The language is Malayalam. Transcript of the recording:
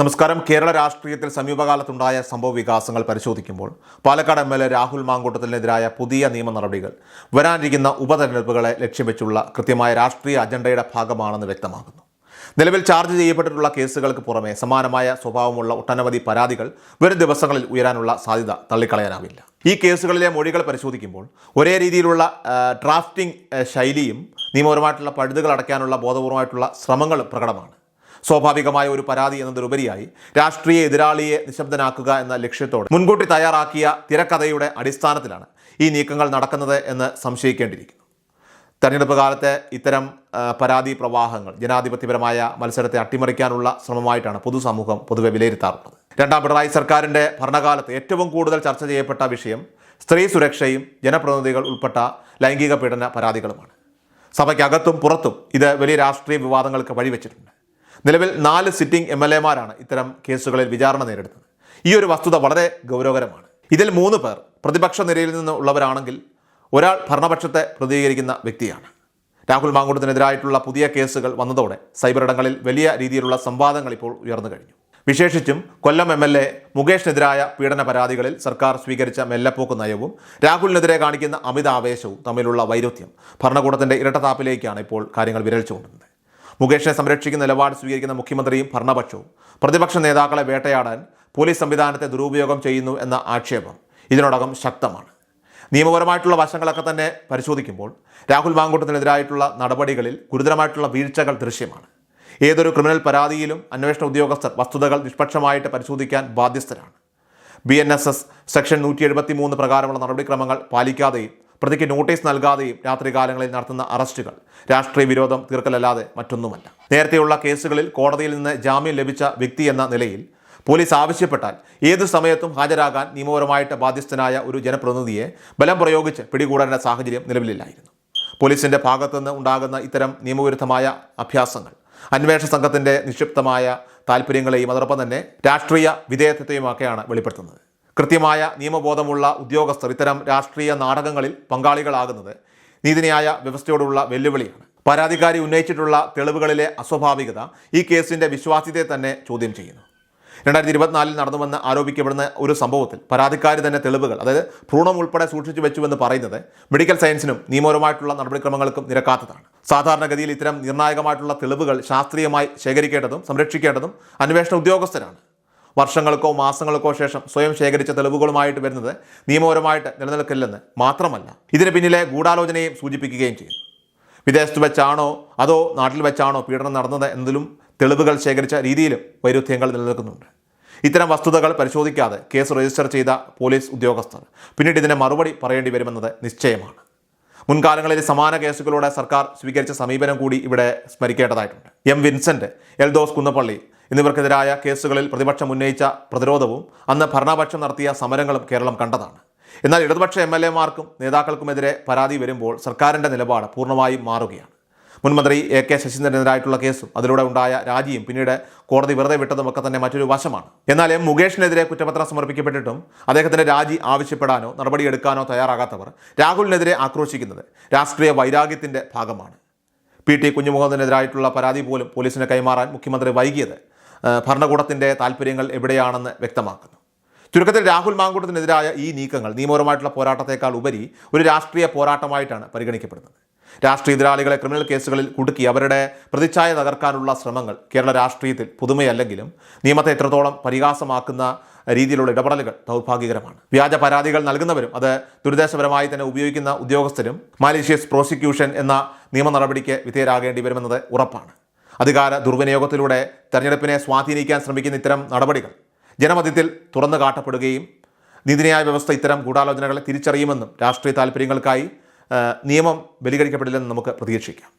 നമസ്കാരം. കേരള രാഷ്ട്രീയത്തിൽ സമീപകാലത്തുണ്ടായ സംഭവ വികാസങ്ങൾ പരിശോധിക്കുമ്പോൾ പാലക്കാട് എം.എൽ.എ രാഹുൽ മാങ്കൂട്ടത്തിനെതിരായ പുതിയ നിയമ നടപടികൾ വരാനിരിക്കുന്ന ഉപതെരഞ്ഞെടുപ്പുകളെ ലക്ഷ്യം വെച്ചുള്ള കൃത്യമായ രാഷ്ട്രീയ അജണ്ടയുടെ ഭാഗമാണെന്ന് വ്യക്തമാകുന്നു. നിലവിൽ ചാർജ് ചെയ്യപ്പെട്ടിട്ടുള്ള കേസുകൾക്ക് പുറമെ സമാനമായ സ്വഭാവമുള്ള ഒട്ടനവധി പരാതികൾ വരും ദിവസങ്ങളിൽ ഉയരാനുള്ള സാധ്യത തള്ളിക്കളയാനാവില്ല. ഈ കേസുകളിലെ മൊഴികൾ പരിശോധിക്കുമ്പോൾ ഒരേ രീതിയിലുള്ള ഡ്രാഫ്റ്റിംഗ് ശൈലിയും നിയമപരമായിട്ടുള്ള പഴുതുകൾ അടയ്ക്കാനുള്ള ബോധപൂർവമായിട്ടുള്ള ശ്രമങ്ങളും പ്രകടമാണ്. സ്വാഭാവികമായ ഒരു പരാതി എന്നതിലുപരിയായി രാഷ്ട്രീയ എതിരാളിയെ നിശബ്ദനാക്കുക എന്ന ലക്ഷ്യത്തോടെ മുൻകൂട്ടി തയ്യാറാക്കിയ തിരക്കഥയുടെ അടിസ്ഥാനത്തിലാണ് ഈ നീക്കങ്ങൾ നടക്കുന്നത് എന്ന് സംശയിക്കേണ്ടിയിരിക്കുന്നു. തെരഞ്ഞെടുപ്പ് കാലത്തെ ഇത്തരം പരാതി പ്രവാഹങ്ങൾ ജനാധിപത്യപരമായ മത്സരത്തെ അട്ടിമറിക്കാനുള്ള ശ്രമമായിട്ടാണ് പൊതുസമൂഹം പൊതുവെ വിലയിരുത്താറുള്ളത്. രണ്ടാം പിണറായി സർക്കാരിൻ്റെ ഭരണകാലത്ത് ഏറ്റവും കൂടുതൽ ചർച്ച ചെയ്യപ്പെട്ട വിഷയം സ്ത്രീ സുരക്ഷയും ജനപ്രതിനിധികൾ ഉൾപ്പെട്ട ലൈംഗിക പീഡന പരാതികളുമാണ്. സഭയ്ക്കകത്തും പുറത്തും ഇത് വലിയ രാഷ്ട്രീയ വിവാദങ്ങൾക്ക് വഴിവെച്ചിട്ടുണ്ട്. നിലവിൽ 4 സിറ്റിംഗ് എം.എൽ.എമാരാണ് ഇത്തരം കേസുകളിൽ വിചാരണ നേരിടുന്നത്. ഈ ഒരു വസ്തുത വളരെ ഗൗരവകരമാണ്. ഇതിൽ 3 പേർ പ്രതിപക്ഷ നിരയിൽ നിന്നുള്ളവരാണെങ്കിൽ ഒരാൾ ഭരണപക്ഷത്തെ പ്രതികരിക്കുന്ന വ്യക്തിയാണ്. രാഹുൽ മാങ്കൂട്ടത്തിനെതിരായിട്ടുള്ള പുതിയ കേസുകൾ വന്നതോടെ സൈബർ ഇടങ്ങളിൽ വലിയ രീതിയിലുള്ള സംവാദങ്ങൾ ഇപ്പോൾ ഉയർന്നു കഴിഞ്ഞു. വിശേഷിച്ചും കൊല്ലം എം.എൽ.എ മുകേഷിനെതിരായ പീഡന പരാതികളിൽ സർക്കാർ സ്വീകരിച്ച മെല്ലപ്പോക്ക് നയവും രാഹുലിനെതിരെ കാണിക്കുന്ന അമിതാവേശവും തമ്മിലുള്ള വൈരുദ്ധ്യം ഭരണകൂടത്തിൻ്റെ ഇരട്ടത്താപ്പിലേക്കാണ് ഇപ്പോൾ കാര്യങ്ങൾ വിരൽ ചൂണ്ടുന്നത്. മുകേഷിനെ സംരക്ഷിക്കുന്ന നിലപാട് സ്വീകരിക്കുന്ന മുഖ്യമന്ത്രിയും ഭരണപക്ഷവും പ്രതിപക്ഷ നേതാക്കളെ വേട്ടയാടാൻ പോലീസ് സംവിധാനത്തെ ദുരുപയോഗം ചെയ്യുന്നു എന്ന ആക്ഷേപം ഇതിനോടകം ശക്തമാണ്. നിയമപരമായിട്ടുള്ള വശങ്ങളൊക്കെ തന്നെ പരിശോധിക്കുമ്പോൾ രാഹുൽ മാങ്കൂട്ടത്തിനെതിരായിട്ടുള്ള നടപടികളിൽ ഗുരുതരമായിട്ടുള്ള വീഴ്ചകൾ ദൃശ്യമാണ്. ഏതൊരു ക്രിമിനൽ പരാതിയിലും അന്വേഷണ ഉദ്യോഗസ്ഥർ വസ്തുതകൾ നിഷ്പക്ഷമായിട്ട് പരിശോധിക്കാൻ ബാധ്യസ്ഥരാണ്. BNSS സെക്ഷൻ 173 പ്രകാരമുള്ള നടപടിക്രമങ്ങൾ പാലിക്കാതെയും പ്രതിക്ക് നോട്ടീസ് നൽകാതെയും രാത്രികാലങ്ങളിൽ നടത്തുന്ന അറസ്റ്റുകൾ രാഷ്ട്രീയ വിരോധം തീർക്കലല്ലാതെ മറ്റൊന്നുമല്ല. നേരത്തെയുള്ള കേസുകളിൽ കോടതിയിൽ നിന്ന് ജാമ്യം ലഭിച്ച വ്യക്തി എന്ന നിലയിൽ പോലീസ് ആവശ്യപ്പെട്ടാൽ ഏതു സമയത്തും ഹാജരാകാൻ നിയമപരമായിട്ട് ബാധ്യസ്ഥനായ ഒരു ജനപ്രതിനിധിയെ ബലം പ്രയോഗിച്ച് പിടികൂടേണ്ട സാഹചര്യം നിലവിലില്ലായിരുന്നു. പോലീസിൻ്റെ ഭാഗത്തുനിന്ന് ഉണ്ടാകുന്ന ഇത്തരം നിയമവിരുദ്ധമായ അഭ്യാസങ്ങൾ അന്വേഷണ സംഘത്തിൻ്റെ നിക്ഷിപ്തമായ താല്പര്യങ്ങളെയും അതോടൊപ്പം തന്നെ രാഷ്ട്രീയ വിധേയത്വത്തെയുമൊക്കെയാണ് വെളിപ്പെടുത്തുന്നത്. കൃത്യമായ നിയമബോധമുള്ള ഉദ്യോഗസ്ഥർ ഇത്തരം രാഷ്ട്രീയ നാടകങ്ങളിൽ പങ്കാളികളാകുന്നത് നീതിന്യായ വ്യവസ്ഥയോടുള്ള വെല്ലുവിളിയാണ്. പരാതിക്കാരി ഉന്നയിച്ചിട്ടുള്ള തെളിവുകളിലെ അസ്വാഭാവികത ഈ കേസിൻ്റെ വിശ്വാസ്യതയെ തന്നെ ചോദ്യം ചെയ്യുന്നു. 2024 നടന്നുവെന്ന് ആരോപിക്കപ്പെടുന്ന ഒരു സംഭവത്തിൽ പരാതിക്കാരി തന്നെ തെളിവുകൾ, അതായത് ഭ്രൂണം ഉൾപ്പെടെ സൂക്ഷിച്ചു വെച്ചുവെന്ന് പറയുന്നത് മെഡിക്കൽ സയൻസിനും നിയമപരമായിട്ടുള്ള നടപടിക്രമങ്ങൾക്കും നിരക്കാത്തതാണ്. സാധാരണഗതിയിൽ ഇത്തരം നിർണായകമായിട്ടുള്ള തെളിവുകൾ ശാസ്ത്രീയമായി ശേഖരിക്കേണ്ടതും സംരക്ഷിക്കേണ്ടതും അന്വേഷണ ഉദ്യോഗസ്ഥരാണ്. വർഷങ്ങൾക്കോ മാസങ്ങൾക്കോ ശേഷം സ്വയം ശേഖരിച്ച തെളിവുകളുമായിട്ട് വരുന്നത് നിയമപരമായിട്ട് നിലനിൽക്കില്ലെന്ന് മാത്രമല്ല ഇതിന് പിന്നിലെ ഗൂഢാലോചനയും സൂചിപ്പിക്കുകയും ചെയ്യുന്നു. വിദേശത്ത് വെച്ചാണോ അതോ നാട്ടിൽ വെച്ചാണോ പീഡനം നടന്നത് എന്നതിലും തെളിവുകൾ ശേഖരിച്ച രീതിയിലും വൈരുദ്ധ്യങ്ങൾ നിലനിൽക്കുന്നുണ്ട്. ഇത്തരം വസ്തുതകൾ പരിശോധിക്കാതെ കേസ് രജിസ്റ്റർ ചെയ്ത പോലീസ് ഉദ്യോഗസ്ഥർ പിന്നീട് ഇതിനെ മറുപടി പറയേണ്ടി വരുമെന്നത് നിശ്ചയമാണ്. മുൻകാലങ്ങളിൽ സമാന കേസുകളോടെ സർക്കാർ സ്വീകരിച്ച സമീപനം കൂടി ഇവിടെ സ്മരിക്കേണ്ടതായിട്ടുണ്ട്. M. വിൻസെന്റ്, എൽദോസ് കുന്നപ്പള്ളി എന്നിവർക്കെതിരായ കേസുകളിൽ പ്രതിപക്ഷം ഉന്നയിച്ച പ്രതിരോധവും അന്ന് ഭരണപക്ഷം നടത്തിയ സമരങ്ങളും കേരളം കണ്ടതാണ്. എന്നാൽ ഇടതുപക്ഷ MLA-മാർക്കും നേതാക്കൾക്കുമെതിരെ പരാതി വരുമ്പോൾ സർക്കാരിൻ്റെ നിലപാട് പൂർണ്ണമായും മാറുകയാണ്. മുൻമന്ത്രി AK ശശീന്ദ്രനെതിരായിട്ടുള്ള കേസും അതിലൂടെ ഉണ്ടായ രാജിയും പിന്നീട് കോടതി വെറുതെ വിട്ടതുമൊക്കെ തന്നെ മറ്റൊരു വശമാണ്. എന്നാൽ M. മുകേഷിനെതിരെ കുറ്റപത്രം സമർപ്പിക്കപ്പെട്ടിട്ടും അദ്ദേഹത്തിൻ്റെ രാജി ആവശ്യപ്പെടാനോ നടപടിയെടുക്കാനോ തയ്യാറാകാത്തവർ രാഹുലിനെതിരെ ആക്രോശിക്കുന്നത് രാഷ്ട്രീയ വൈരാഗ്യത്തിൻ്റെ ഭാഗമാണ്. PT കുഞ്ഞുമുഹമ്മദിനെതിരായിട്ടുള്ള പരാതി പോലും പോലീസിന് കൈമാറാൻ മുഖ്യമന്ത്രി വൈകിയത് ഭരണകൂടത്തിൻ്റെ താല്പര്യങ്ങൾ എവിടെയാണെന്ന് വ്യക്തമാക്കുന്നു. ചുരുക്കത്തിൽ രാഹുൽ മാങ്കൂട്ടത്തിനെതിരായ ഈ നീക്കങ്ങൾ നിയമപരമായിട്ടുള്ള പോരാട്ടത്തേക്കാൾ ഉപരി ഒരു രാഷ്ട്രീയ പോരാട്ടമായിട്ടാണ് പരിഗണിക്കപ്പെടുന്നത്. രാഷ്ട്രീയ എതിരാളികളെ ക്രിമിനൽ കേസുകളിൽ കുടുക്കി അവരുടെ പ്രതിച്ഛായ തകർക്കാനുള്ള ശ്രമങ്ങൾ കേരള രാഷ്ട്രീയത്തിൽ പുതുമയല്ലെങ്കിലും നിയമത്തെ എത്രത്തോളം പരിഹാസമാക്കുന്ന രീതിയിലുള്ള ഇടപെടലുകൾ ദൗർഭാഗ്യകരമാണ്. വ്യാജ പരാതികൾ നൽകുന്നവരും അത് ദുരുദ്ദേശപരമായി തന്നെ ഉപയോഗിക്കുന്ന ഉദ്യോഗസ്ഥരും മാലീഷ്യസ് പ്രോസിക്യൂഷൻ എന്ന നിയമ നടപടിക്ക് വിധേയരാകേണ്ടി വരുമെന്നത് ഉറപ്പാണ്. അധികാര ദുർവിനിയോഗത്തിലൂടെ തെരഞ്ഞെടുപ്പിനെ സ്വാധീനിക്കാൻ ശ്രമിക്കുന്ന ഇത്തരം നടപടികൾ ജനമധ്യത്തിൽ തുറന്നു കാട്ടപ്പെടുകയും നീതിന്യായ വ്യവസ്ഥ ഇത്തരം ഗൂഢാലോചനകളെ തിരിച്ചറിയുമെന്നും രാഷ്ട്രീയ താല്പര്യങ്ങൾക്കായി നിയമം ബലികഴിക്കപ്പെടില്ലെന്ന് നമുക്ക് പ്രതീക്ഷിക്കാം.